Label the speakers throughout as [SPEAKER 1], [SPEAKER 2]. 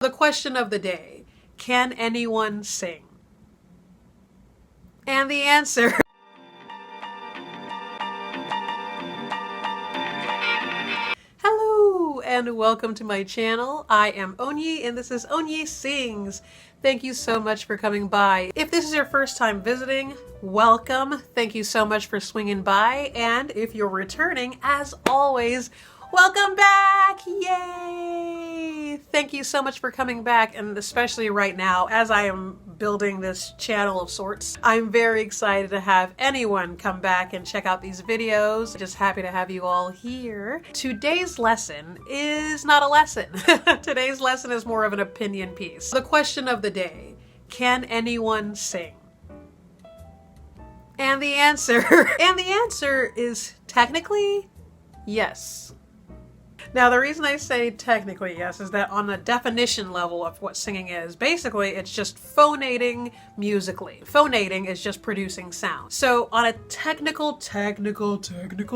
[SPEAKER 1] The question of the day, can anyone sing? And the answer Hello and welcome to my channel. I am Onyie and this is Onyie Sings. Thank you so much for coming by. If this is your first time visiting, welcome. Thank you so much for swinging by. And if you're returning, as always, welcome back! Yay! Thank you so much for coming back, and especially right now as I am building this channel of sorts. I'm very excited to have anyone come back and check out these videos. Just happy to have you all here. Today's lesson is not a lesson. Today's lesson is more of an opinion piece. The question of the day, can anyone sing? And the answer is technically yes. Now, the reason I say technically yes is that on the definition level of what singing is, basically it's just phonating musically. Phonating is just producing sound. So on a technical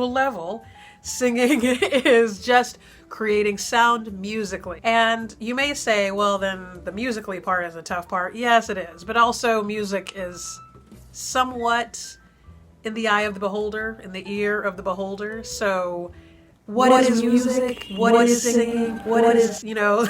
[SPEAKER 1] level, singing is just creating sound musically. And you may say, well, then the musically part is the tough part. Yes, it is. But also music is somewhat in the eye of the beholder, in the ear of the beholder. So what is music? What is singing? What is, you know,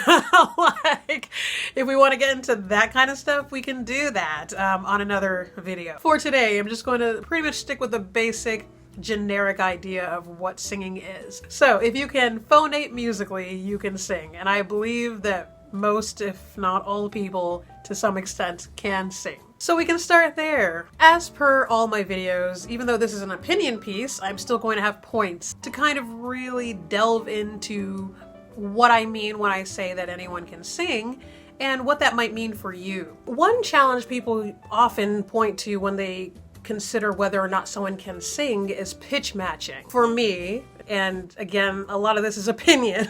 [SPEAKER 1] like, if we want to get into that kind of stuff, we can do that on another video. For today, I'm just going to pretty much stick with the basic generic idea of what singing is. So if you can phonate musically, you can sing. And I believe that most, if not all people, to some extent, can sing. So we can start there. As per all my videos, even though this is an opinion piece, I'm still going to have points to kind of really delve into what I mean when I say that anyone can sing and what that might mean for you. One challenge people often point to when they consider whether or not someone can sing is pitch matching. For me, and again, a lot of this is opinion,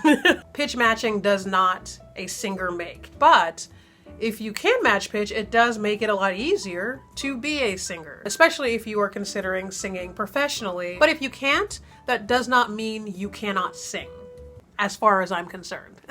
[SPEAKER 1] pitch matching does not a singer make. But if you can match pitch, it does make it a lot easier to be a singer, especially if you are considering singing professionally. But if you can't, that does not mean you cannot sing, as far as I'm concerned.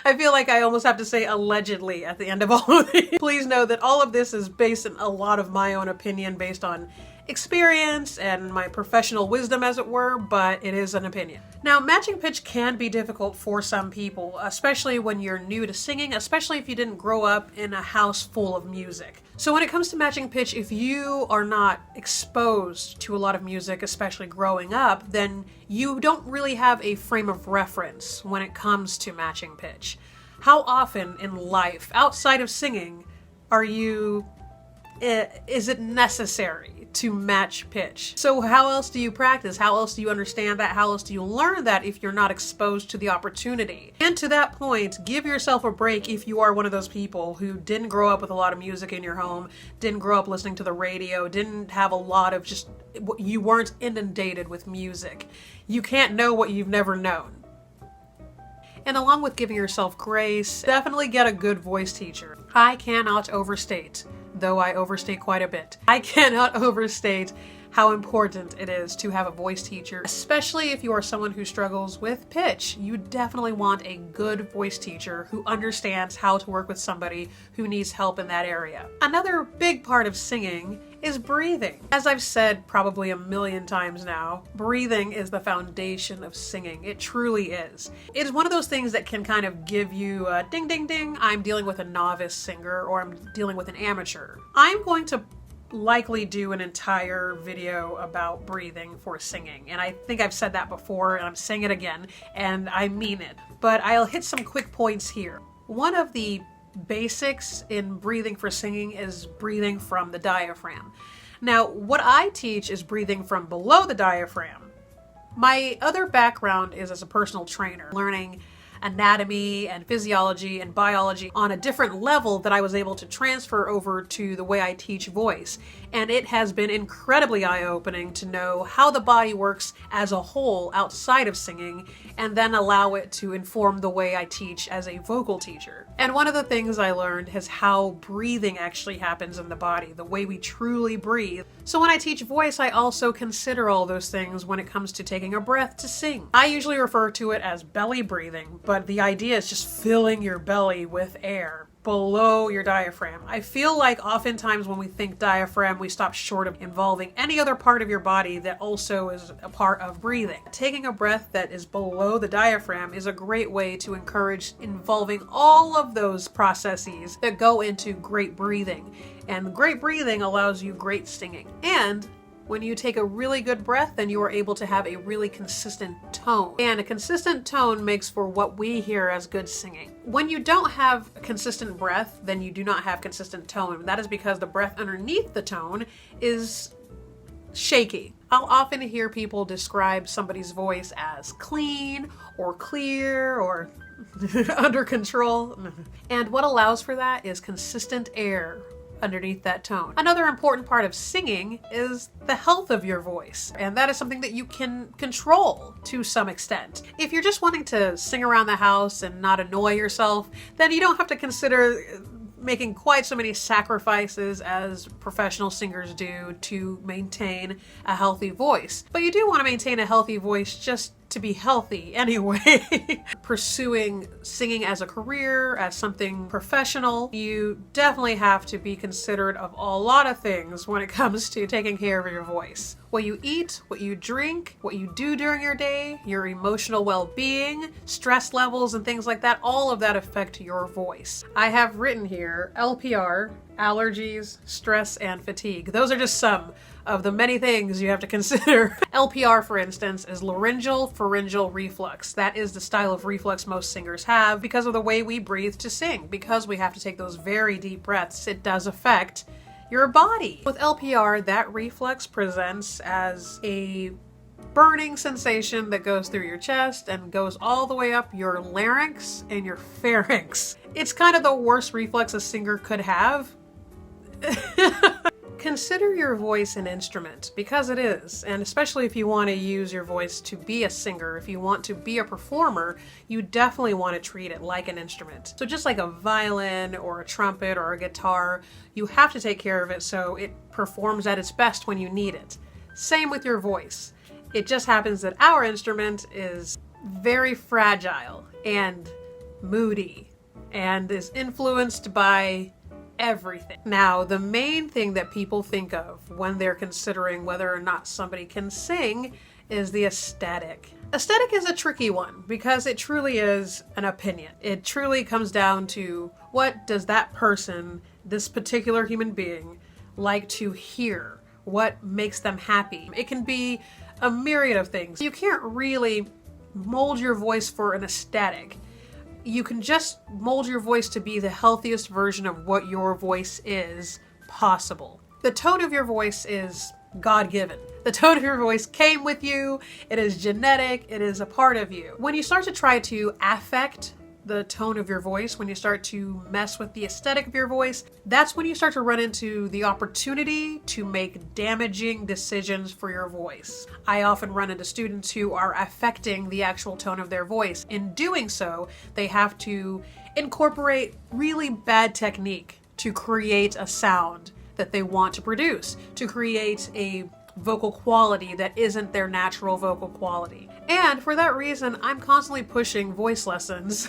[SPEAKER 1] I feel like I almost have to say allegedly at the end of all of these. Please know that all of this is based in a lot of my own opinion based on experience and my professional wisdom, as it were, but it is an opinion. Now, matching pitch can be difficult for some people, especially when you're new to singing, especially if you didn't grow up in a house full of music. So when it comes to matching pitch, if you are not exposed to a lot of music, especially growing up, then you don't really have a frame of reference when it comes to matching pitch. How often in life, outside of singing, is it necessary to match pitch? So how else do you practice? How else do you understand that? How else do you learn that if you're not exposed to the opportunity? And to that point, give yourself a break if you are one of those people who didn't grow up with a lot of music in your home, didn't grow up listening to the radio, didn't have a lot of you weren't inundated with music. You can't know what you've never known. And along with giving yourself grace, definitely get a good voice teacher. I cannot overstate, though I overstate quite a bit, I cannot overstate how important it is to have a voice teacher, especially if you are someone who struggles with pitch. You definitely want a good voice teacher who understands how to work with somebody who needs help in that area. Another big part of singing is breathing. As I've said probably a million times now, breathing is the foundation of singing. It truly is. It is one of those things that can kind of give you a ding, ding, ding, I'm dealing with a novice singer or I'm dealing with an amateur. I'm going to likely do an entire video about breathing for singing, and I think I've said that before and I'm saying it again and I mean it, but I'll hit some quick points here. One of the basics in breathing for singing is breathing from the diaphragm. Now, what I teach is breathing from below the diaphragm. My other background is as a personal trainer, learning anatomy and physiology and biology on a different level that I was able to transfer over to the way I teach voice. And it has been incredibly eye-opening to know how the body works as a whole outside of singing, and then allow it to inform the way I teach as a vocal teacher. And one of the things I learned is how breathing actually happens in the body, the way we truly breathe. So when I teach voice, I also consider all those things when it comes to taking a breath to sing. I usually refer to it as belly breathing, but but the idea is just filling your belly with air below your diaphragm. I feel like oftentimes when we think diaphragm, we stop short of involving any other part of your body that also is a part of breathing. Taking a breath that is below the diaphragm is a great way to encourage involving all of those processes that go into great breathing. And great breathing allows you great singing. And when you take a really good breath, then you are able to have a really consistent tone. And a consistent tone makes for what we hear as good singing. When you don't have a consistent breath, then you do not have consistent tone. That is because the breath underneath the tone is shaky. I'll often hear people describe somebody's voice as clean or clear or under control. And what allows for that is consistent air underneath that tone. Another important part of singing is the health of your voice, and that is something that you can control to some extent. If you're just wanting to sing around the house and not annoy yourself, then you don't have to consider making quite so many sacrifices as professional singers do to maintain a healthy voice. But you do want to maintain a healthy voice just to be healthy anyway. Pursuing singing as a career, as something professional, you definitely have to be considerate of a lot of things when it comes to taking care of your voice. What you eat, what you drink, what you do during your day, your emotional well-being, stress levels, and things like that, all of that affect your voice. I have written here LPR, allergies, stress, and fatigue. Those are just some of the many things you have to consider. LPR, for instance, is laryngeal pharyngeal reflux. That is the style of reflux most singers have because of the way we breathe to sing. Because we have to take those very deep breaths, it does affect your body. With LPR, that reflux presents as a burning sensation that goes through your chest and goes all the way up your larynx and your pharynx. It's kind of the worst reflex a singer could have. Consider your voice an instrument, because it is, and especially if you want to use your voice to be a singer, if you want to be a performer, you definitely want to treat it like an instrument. So just like a violin or a trumpet or a guitar, you have to take care of it so it performs at its best when you need it. Same with your voice. It just happens that our instrument is very fragile and moody and is influenced by everything. Now, the main thing that people think of when they're considering whether or not somebody can sing is the aesthetic. Aesthetic is a tricky one because it truly is an opinion. It truly comes down to what does that person, this particular human being, like to hear? What makes them happy? It can be a myriad of things. You can't really mold your voice for an aesthetic. You can just mold your voice to be the healthiest version of what your voice is possible. The tone of your voice is God-given. The tone of your voice came with you. It is genetic. It is a part of you. When you start to try to affect the tone of your voice, when you start to mess with the aesthetic of your voice, that's when you start to run into the opportunity to make damaging decisions for your voice. I often run into students who are affecting the actual tone of their voice. In doing so, they have to incorporate really bad technique to create a sound that they want to produce, to create a vocal quality that isn't their natural vocal quality. And for that reason, I'm constantly pushing voice lessons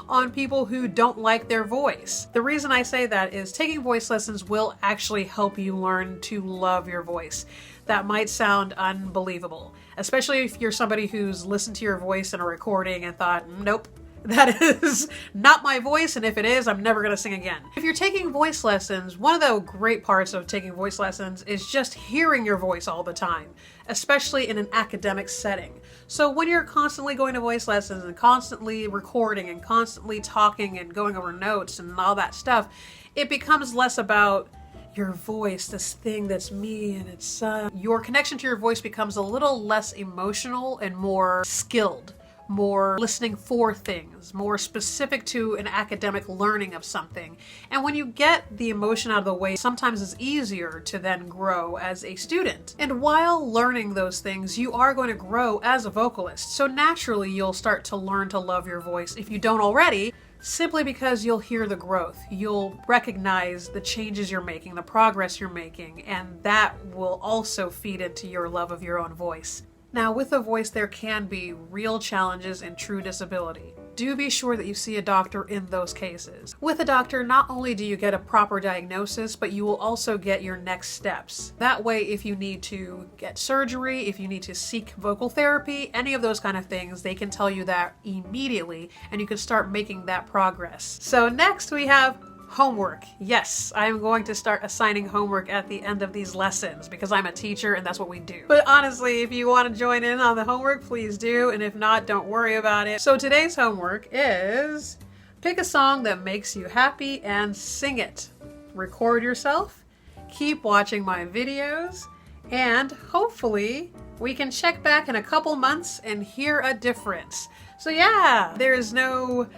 [SPEAKER 1] on people who don't like their voice. The reason I say that is taking voice lessons will actually help you learn to love your voice. That might sound unbelievable, especially if you're somebody who's listened to your voice in a recording and thought, nope, that is not my voice, and if it is, I'm never going to sing again. If you're taking voice lessons, one of the great parts of taking voice lessons is just hearing your voice all the time, especially in an academic setting. So when you're constantly going to voice lessons and constantly recording and constantly talking and going over notes and all that stuff, it becomes less about your voice, this thing that's me and it's your connection to your voice becomes a little less emotional and more skilled, more listening for things, more specific to an academic learning of something. And when you get the emotion out of the way, sometimes it's easier to then grow as a student. And while learning those things, you are going to grow as a vocalist. So naturally, you'll start to learn to love your voice if you don't already, simply because you'll hear the growth. You'll recognize the changes you're making, the progress you're making, and that will also feed into your love of your own voice. Now, with a voice, there can be real challenges and true disability. do be sure that you see a doctor in those cases. With a doctor, not only do you get a proper diagnosis, but you will also get your next steps. That way, if you need to get surgery, if you need to seek vocal therapy, any of those kind of things, they can tell you that immediately, and you can start making that progress. So next we have homework. Yes, I am going to start assigning homework at the end of these lessons because I'm a teacher and that's what we do. But honestly, if you want to join in on the homework, please do. And if not, don't worry about it. So today's homework is pick a song that makes you happy and sing it. Record yourself, keep watching my videos, and hopefully we can check back in a couple months and hear a difference. So yeah, there is no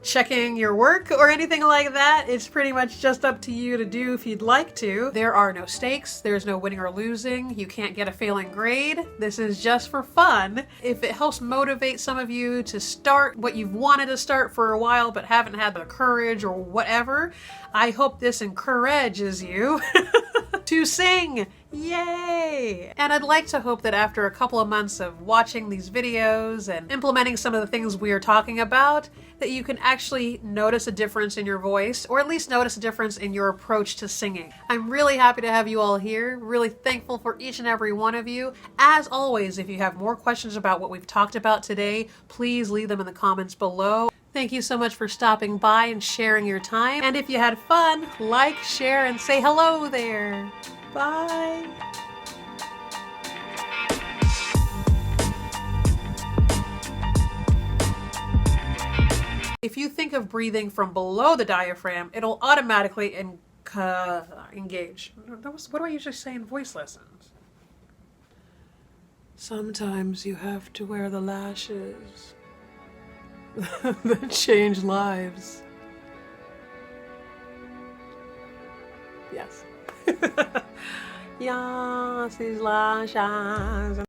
[SPEAKER 1] checking your work or anything like that. It's pretty much just up to you to do if you'd like to. There are no stakes. There's no winning or losing. You can't get a failing grade. This is just for fun. If it helps motivate some of you to start what you've wanted to start for a while but haven't had the courage or whatever, I hope this encourages you to sing. Yay! And I'd like to hope that after a couple of months of watching these videos and implementing some of the things we are talking about, that you can actually notice a difference in your voice, or at least notice a difference in your approach to singing. I'm really happy to have you all here, really thankful for each and every one of you. As always, if you have more questions about what we've talked about today, please leave them in the comments below. Thank you so much for stopping by and sharing your time. And if you had fun, like, share, and say hello there. Bye. If you think of breathing from below the diaphragm, it'll automatically engage. What do I usually say in voice lessons? Sometimes you have to wear the lashes that change lives. Yes. Yes, these lashes.